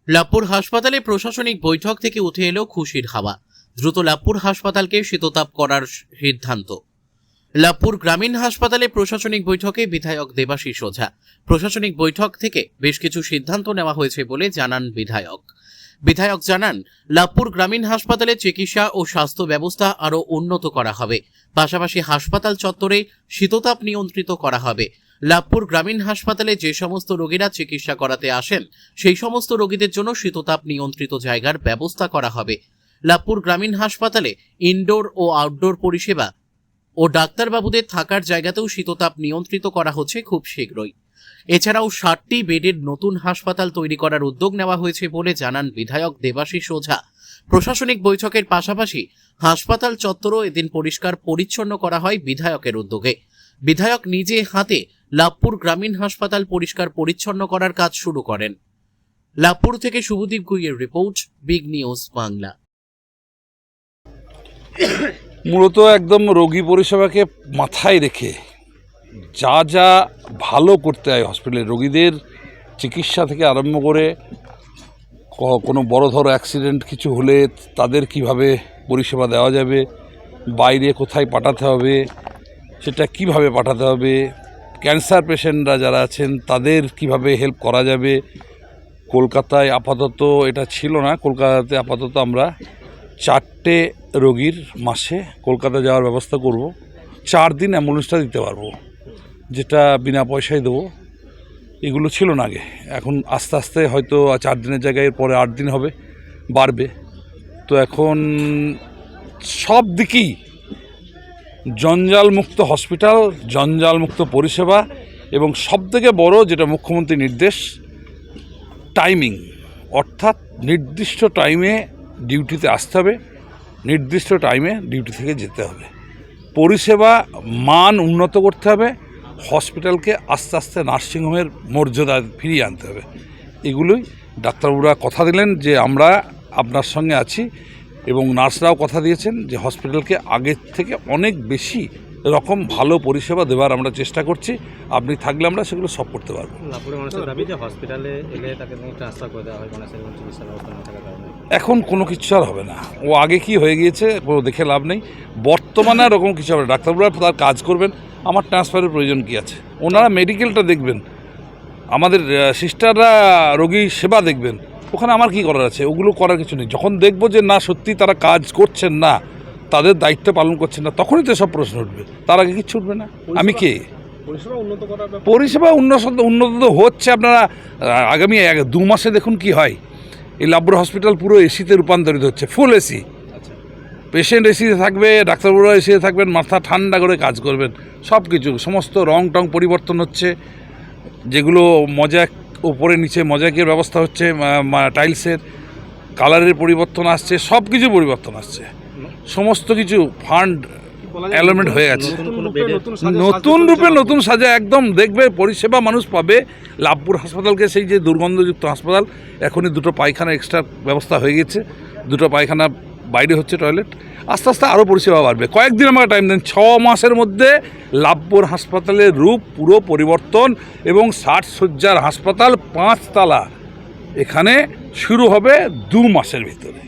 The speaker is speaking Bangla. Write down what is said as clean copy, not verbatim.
লাভপুর হাসপাতালে প্রশাসনিক বৈঠক থেকে উঠে এলো খুশির হাওয়া। দ্রুত লাভপুর হাসপাতালকে শীততাপ করার সিদ্ধান্ত। লাভপুর গ্রামীণ হাসপাতালে প্রশাসনিক বৈঠকে বিধায়ক দেবাশিস ওঝা। প্রশাসনিক বৈঠক থেকে বেশ কিছু সিদ্ধান্ত নেওয়া হয়েছে বলে জানান বিধায়ক জানান, লাভপুর গ্রামীণ হাসপাতালে চিকিৎসা ও স্বাস্থ্য ব্যবস্থা আরও উন্নত করা হবে। পাশাপাশি হাসপাতাল চত্বরে শীততাপ নিয়ন্ত্রিত করা হবে। লাভপুর গ্রামীণ হাসপাতালে যে সমস্ত রোগীরা চিকিৎসা করাতে আসেন সেই সমস্ত রোগীদের জন্য শীততাপ নিয়ন্ত্রিত জায়গার ব্যবস্থা করা হবে। লাভপুর গ্রামীণ হাসপাতালে ইনডোর ও আউটডোর পরিষেবা ও ডাক্তারবাবুদের থাকার জায়গাতেও শীততাপ নিয়ন্ত্রিত করা হচ্ছে খুব শীঘ্রই। এছাড়াও 60টি বেডের নতুন হাসপাতাল তৈরি করার উদ্যোগ নেওয়া হয়েছে বলে জানান বিধায়ক দেবাশিস ওঝা। প্রশাসনিক বৈঠকের পাশাপাশি হাসপাতাল চত্বরও এদিন পরিষ্কার পরিচ্ছন্ন করা হয় বিধায়কের উদ্যোগে। বিধায়ক নিজে হাতে লাভপুর গ্রামীণ হাসপাতাল পরিষ্কার পরিচ্ছন্ন করার কাজ শুরু করেন। লাভপুর থেকে শুভদীপ গুইয়ের রিপোর্ট, বিগ নিউজ বাংলা। মূলত একদম রোগী পরিষেবাকে মাথায় রেখে যা যা ভালো করতে হয় হসপিটালে, রোগীদের চিকিৎসা থেকে আরম্ভ করে কোনো বড় ধরো অ্যাক্সিডেন্ট কিছু হলে তাদের কিভাবে পরিষেবা দেওয়া যাবে, বাইরে কোথায় পাঠাতে হবে, সেটা কিভাবে পাঠাতে হবে, ক্যান্সার পেশেন্টরা যারা আছেন তাদের কিভাবে হেল্প করা যাবে। কলকাতায় আপাতত এটা ছিল না, কলকাতাতে আপাতত আমরা 4টে রোগীর মাসে কলকাতা যাওয়ার ব্যবস্থা করব। 4 দিন অ্যাম্বুলেন্সটা দিতে পারবো, যেটা বিনা পয়সায় দেবো। এগুলো ছিল না আগে। এখন আস্তে আস্তে হয়তো 4 দিনের জায়গায় পরে 8 দিন হবে, বাড়বে। তো এখন সব দিকেই জঞ্জালমুক্ত হসপিটাল, জঞ্জালমুক্ত পরিষেবা, এবং সবথেকে বড় যেটা মুখ্যমন্ত্রী নির্দেশ, টাইমিং, অর্থাৎ নির্দিষ্ট টাইমে ডিউটিতে আসতে হবে, নির্দিষ্ট টাইমে ডিউটি থেকে যেতে হবে। পরিষেবা মান উন্নত করতে হবে, হসপিটালকে আস্তে আস্তে নার্সিংহোমের মর্যাদা ফিরিয়ে আনতে হবে। এগুলোই ডাক্তারবাবুরা কথা দিলেন যে আমরা আপনার সঙ্গে আছি, এবং নার্সরাও কথা দিয়েছেন যে হসপিটালকে আগের থেকে অনেক বেশি রকম ভালো পরিষেবা দেওয়ার আমরা চেষ্টা করছি। আপনি থাকলে আমরা সেগুলো সব করতে পারবো। এখন কোনো কিছু আর হবে না, ও আগে কি হয়ে গিয়েছে কোনো দেখে লাভ নেই। বর্তমানে আর ওরকম কিছু হবে না। ডাক্তারবাবুরা তার কাজ করবেন, আমার ট্রান্সফারের প্রয়োজন কী আছে, ওনারা মেডিকেলটা দেখবেন, আমাদের সিস্টাররা রোগী সেবা দেখবেন, ওখানে আমার কি করার আছে? ওগুলো করার কিছু নেই। যখন দেখবো যে না সত্যি তারা কাজ করছেন না, তাদের দায়িত্ব পালন করছেন না, তখনই তো সব প্রশ্ন উঠবে। তার আগে কিচ্ছু উঠবে না। আমি কে? পরিষেবা উন্নত তো হচ্ছে। আপনারা আগামী 2 মাসে দেখুন কি হয়। এই লাভপুর হসপিটাল পুরো এসিতে রূপান্তরিত হচ্ছে, ফুল এসি। পেশেন্ট এসিতে থাকবে, ডাক্তারবাবুরা এসিতে থাকবেন, মাথা ঠান্ডা করে কাজ করবেন। সব কিছু সমস্ত রং টং পরিবর্তন হচ্ছে, যেগুলো মজাক উপরে নিচে মজাকের ব্যবস্থা হচ্ছে, টাইলসের কালারের পরিবর্তন আসছে, সব কিছু পরিবর্তন আসছে। সমস্ত কিছু ফান্ড অ্যালোটমেন্ট হয়ে গেছে, নতুন রূপে নতুন সাজা একদম দেখবে পরিষেবা মানুষ পাবে। লাভপুর হাসপাতালকে সেই যে দুর্গন্ধযুক্ত হাসপাতাল, এখনই 2টো পায়খানা এক্সট্রা ব্যবস্থা হয়ে গেছে, 2টো পায়খানা বাইরে হচ্ছে, টয়লেট। আস্তে আস্তে আরও পরিষেবা বাড়বে। কয়েকদিন আমাকে টাইম দেন, 6 মাসের মধ্যে লাভপুর হাসপাতালের রূপ পুরো পরিবর্তন, এবং 60 শয্যার হাসপাতাল 5 তলা এখানে শুরু হবে 2 মাসের ভিতরে।